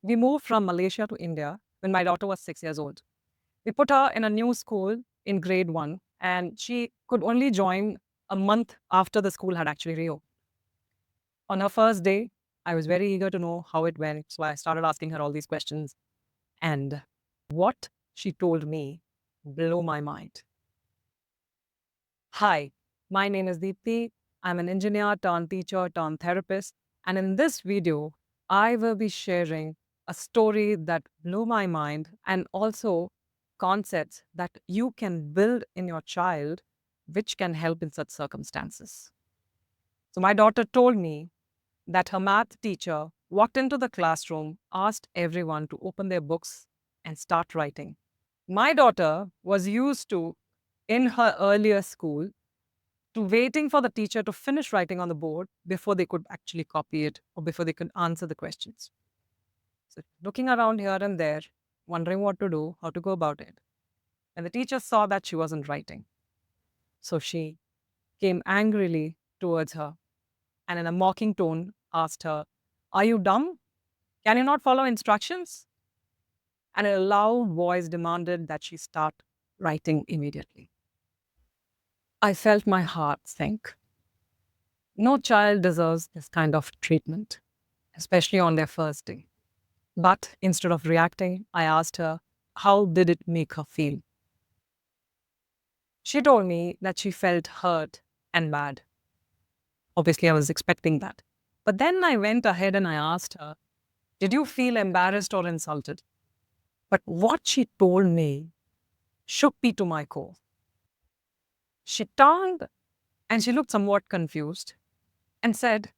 We moved from Malaysia to India when my daughter was 6 years old. We put her in a new school in grade one, and she could only join a month after the school had actually reopened. On her first day, I was very eager to know how it went, so I started asking her all these questions. And what she told me blew my mind. Hi, my name is Dipti. I'm an engineer turned teacher turned therapist. And in this video, I will be sharing a story that blew my mind and also concepts that you can build in your child which can help in such circumstances. So, my daughter told me that her math teacher walked into the classroom, asked everyone to open their books and start writing. My daughter was used to, in her earlier school, to waiting for the teacher to finish writing on the board before they could actually copy it or before they could answer the questions. So, looking around here and there, wondering what to do, how to go about it. And the teacher saw that she wasn't writing. So, she came angrily towards her and, in a mocking tone, asked her, "Are you dumb? Can you not follow instructions?" And a loud voice demanded that she start writing immediately. I felt my heart sink. No child deserves this kind of treatment, especially on their first day. But instead of reacting, I asked her, how did it make her feel? She told me that she felt hurt and bad. Obviously, I was expecting that. But then I went ahead and I asked her, did you feel embarrassed or insulted? But what she told me shook me to my core. She turned and she looked somewhat confused and said,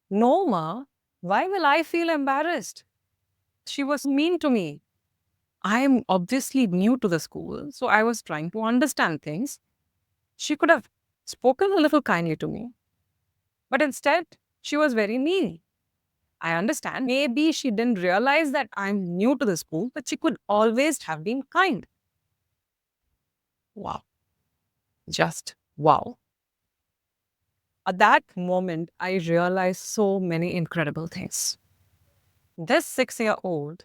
"No, Ma, why will I feel embarrassed? She was mean to me. I'm obviously new to the school, so I was trying to understand things. She could have spoken a little kindly to me, but instead, she was very mean. I understand. Maybe she didn't realize that I'm new to the school, but she could always have been kind." Wow. Just wow. At that moment, I realized so many incredible things. This 6 year old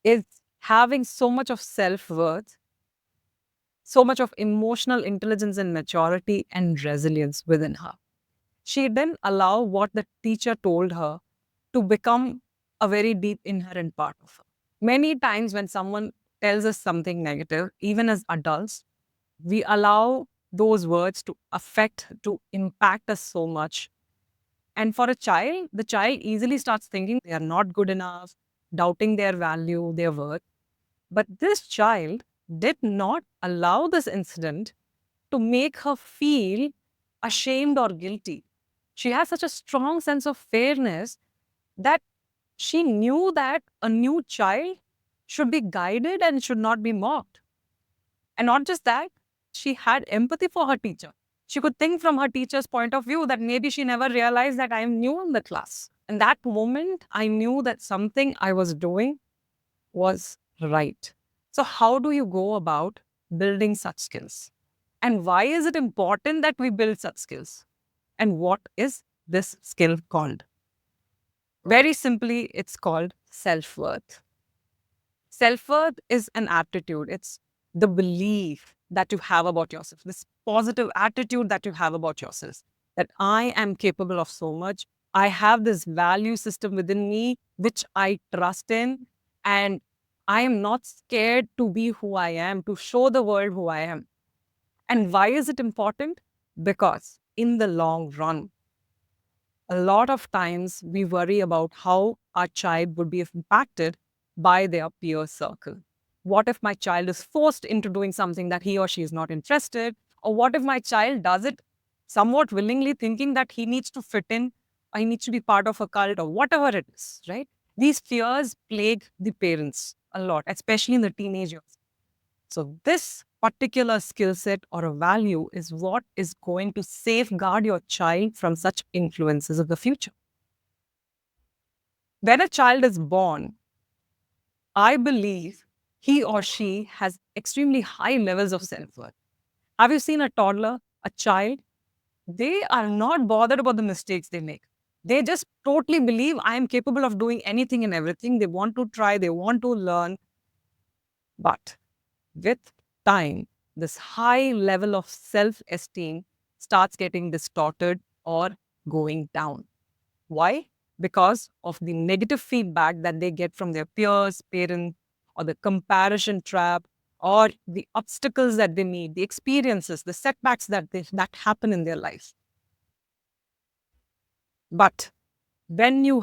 is having so much of self worth, so much of emotional intelligence and maturity and resilience within her. She didn't allow what the teacher told her to become a very deep inherent part of her. Many times, when someone tells us something negative, even as adults, we allow those words to affect, to impact us so much. And for a child, the child easily starts thinking they are not good enough, doubting their value, their worth. But this child did not allow this incident to make her feel ashamed or guilty. She has such a strong sense of fairness that she knew that a new child should be guided and should not be mocked. And not just that, she had empathy for her teacher. She could think from her teacher's point of view that maybe she never realized that I am new in the class. In that moment, I knew that something I was doing was right. So, how do you go about building such skills? And why is it important that we build such skills? And what is this skill called? Very simply, it's called self worth. Self worth is an aptitude, it's the belief that you have about yourself, this positive attitude that you have about yourself, that I am capable of so much. I have this value system within me, which I trust in, and I am not scared to be who I am, to show the world who I am. And why is it important? Because in the long run, a lot of times we worry about how our child would be impacted by their peer circle. What if my child is forced into doing something that he or she is not interested? Or what if my child does it somewhat willingly, thinking that he needs to fit in, or he needs to be part of a cult, or whatever it is, right? These fears plague the parents a lot, especially in the teenage years. So, this particular skill set or a value is what is going to safeguard your child from such influences of the future. When a child is born, I believe he or she has extremely high levels of self worth. Have you seen a toddler, a child? They are not bothered about the mistakes they make. They just totally believe I am capable of doing anything and everything. They want to try, they want to learn. But with time, this high level of self esteem starts getting distorted or going down. Why? Because of the negative feedback that they get from their peers, parents, or the comparison trap, or the obstacles that they meet, the experiences, the setbacks that happen in their life. But when you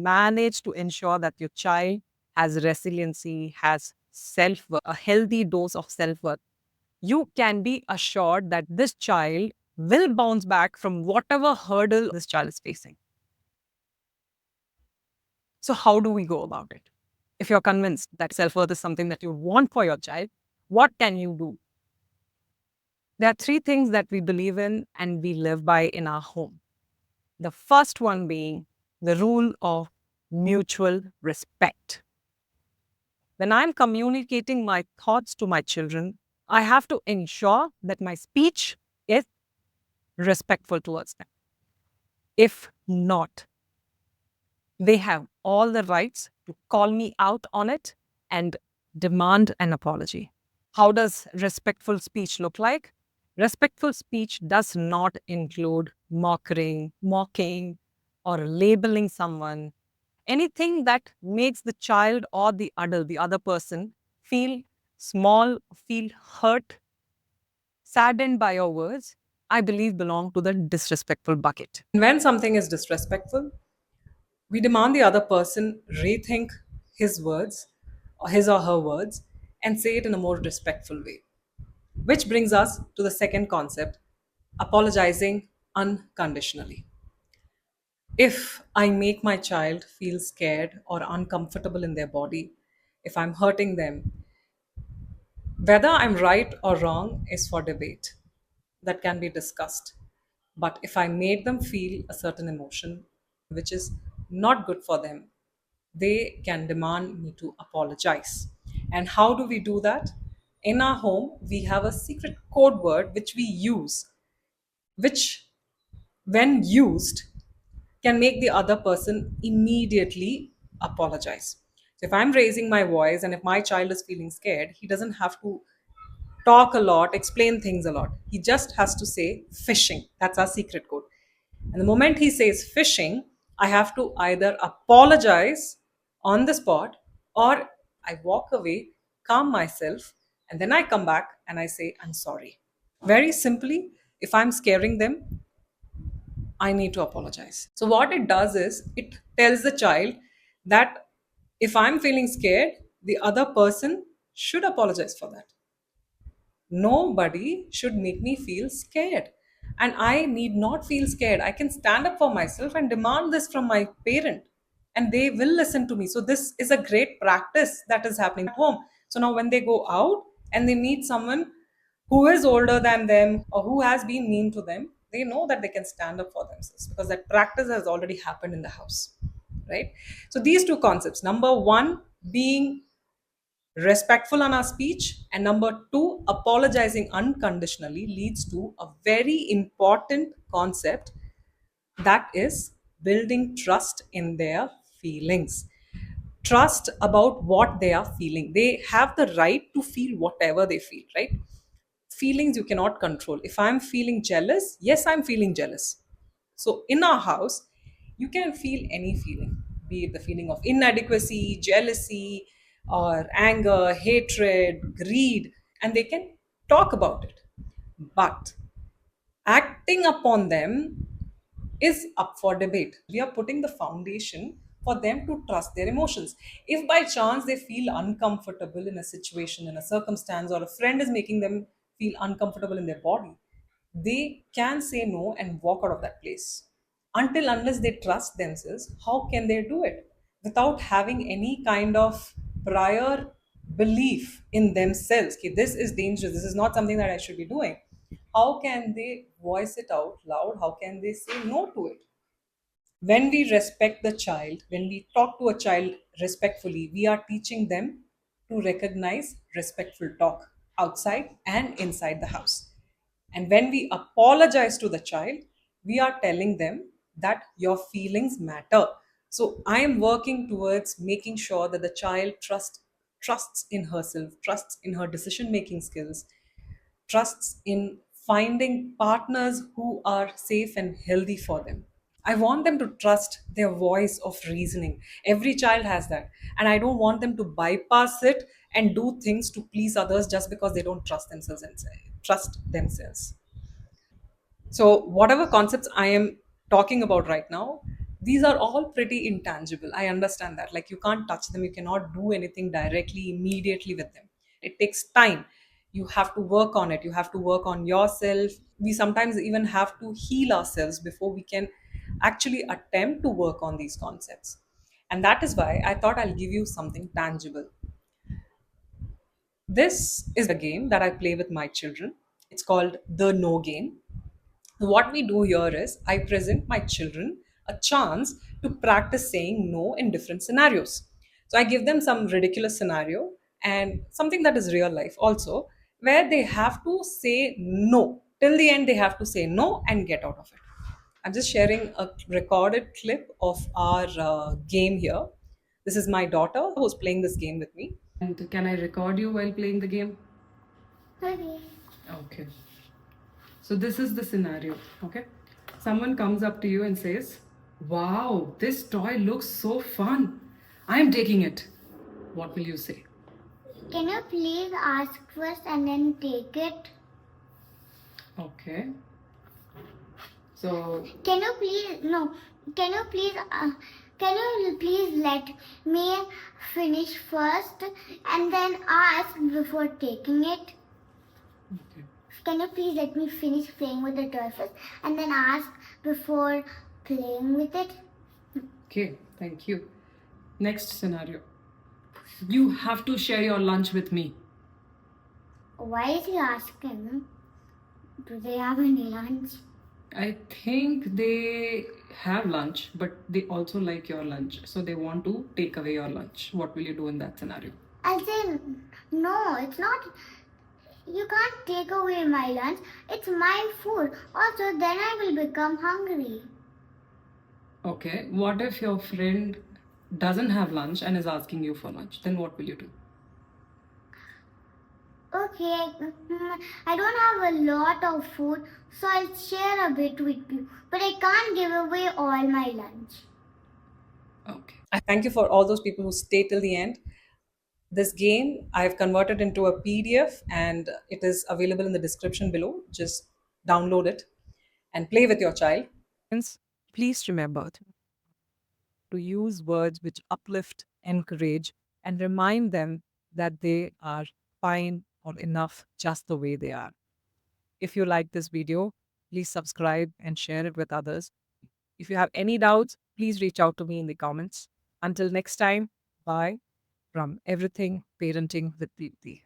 manage to ensure that your child has resiliency, has self worth, a healthy dose of self worth, you can be assured that this child will bounce back from whatever hurdle this child is facing. So, how do we go about it? If you're convinced that self worth is something that you want for your child, what can you do? There are three things that we believe in and we live by in our home. The first one being the rule of mutual respect. When I'm communicating my thoughts to my children, I have to ensure that my speech is respectful towards them. If not, they have all the rights to call me out on it and demand an apology. How does respectful speech look like? Respectful speech does not include mocking, or labeling someone. Anything that makes the child or the adult, the other person, feel small, feel hurt, saddened by your words, I believe belong to the disrespectful bucket. When something is disrespectful, we demand the other person rethink his words, or his or her words, and say it in a more respectful way. Which brings us to the second concept, apologizing unconditionally. If I make my child feel scared or uncomfortable in their body, if I'm hurting them, whether I'm right or wrong is for debate that can be discussed. But if I made them feel a certain emotion which is not good for them, they can demand me to apologize. And how do we do that? In our home, we have a secret code word which we use, which, when used, can make the other person immediately apologize. So if I'm raising my voice and if my child is feeling scared, he doesn't have to talk a lot, explain things a lot. He just has to say fishing. That's our secret code. And the moment he says fishing, I have to either apologize on the spot or I walk away, calm myself, and then I come back and I say, I'm sorry. Very simply, if I'm scaring them, I need to apologize. So, what it does is it tells the child that if I'm feeling scared, the other person should apologize for that. Nobody should make me feel scared. And I need not feel scared. I can stand up for myself and demand this from my parent, and they will listen to me. So, this is a great practice that is happening at home. So, now when they go out and they meet someone who is older than them or who has been mean to them, they know that they can stand up for themselves because that practice has already happened in the house. Right? So, these two concepts, number one, being respectful on our speech, and number two, apologizing unconditionally, leads to a very important concept, that is building trust in their feelings. Trust about what they are feeling. They have the right to feel whatever they feel, right? Feelings you cannot control. If I'm feeling jealous, yes, I'm feeling jealous. So in our house, you can feel any feeling, be it the feeling of inadequacy, jealousy, or anger, hatred, greed, and they can talk about it. But acting upon them is up for debate. We are putting the foundation for them to trust their emotions. If by chance they feel uncomfortable in a situation, in a circumstance, or a friend is making them feel uncomfortable in their body, they can say no and walk out of that place. Until unless they trust themselves, how can they do it without having any kind of prior belief in themselves? Okay, this is dangerous, this is not something that I should be doing. How can they voice it out loud? How can they say no to it? When we respect the child, when we talk to a child respectfully, we are teaching them to recognize respectful talk outside and inside the house. And when we apologize to the child, we are telling them that your feelings matter. So I am working towards making sure that the child trusts in herself, trusts in her decision making skills, trusts in finding partners who are safe and healthy for them. I want them to trust their voice of reasoning. Every child has that. And I don't want them to bypass it and do things to please others just because they don't trust themselves. So, whatever concepts I am talking about right now, these are all pretty intangible. I understand that. Like, you can't touch them, you cannot do anything directly, immediately with them. It takes time. You have to work on it, you have to work on yourself. We sometimes even have to heal ourselves before we can actually attempt to work on these concepts. And that is why I thought I'll give you something tangible. This is a game that I play with my children. It's called the No Game. What we do here is I present my children a chance to practice saying no in different scenarios. So I give them some ridiculous scenario and something that is real life also, where they have to say no. Till the end, they have to say no and get out of it. I'm just sharing a recorded clip of our game here. This is my daughter who's playing this game with me. And can I record you while playing the game? Okay. Okay. So this is the scenario, okay? Someone comes up to you and says, "Wow, this toy looks so fun. I'm taking it." What will you say? Can you please ask first and then take it? Okay. So, Can you please no? Can you please can you please let me finish first and then ask before taking it? okay. Can you please let me finish playing with the toy first and then ask before playing with it? Okay, thank you. Next scenario. You have to share your lunch with me. Why is he asking? Do they have any lunch? I think they have lunch, but they also like your lunch. So they want to take away your lunch. What will you do in that scenario? I say no, it's not. You can't take away my lunch. It's my food. Also, then I will become hungry. Okay, what if your friend doesn't have lunch and is asking you for lunch? Then what will you do? Okay, I don't have a lot of food, so I'll share a bit with you. But I can't give away all my lunch. Okay. I thank you for all those people who stay till the end. This game I've converted into a PDF and it is available in the description below. Just download it and play with your child. Hence, please remember to use words which uplift, encourage, and remind them that they are fine or enough just the way they are. If you like this video, please subscribe and share it with others. If you have any doubts, please reach out to me in the comments. Until next time, bye from Everything Parenting with Dipti.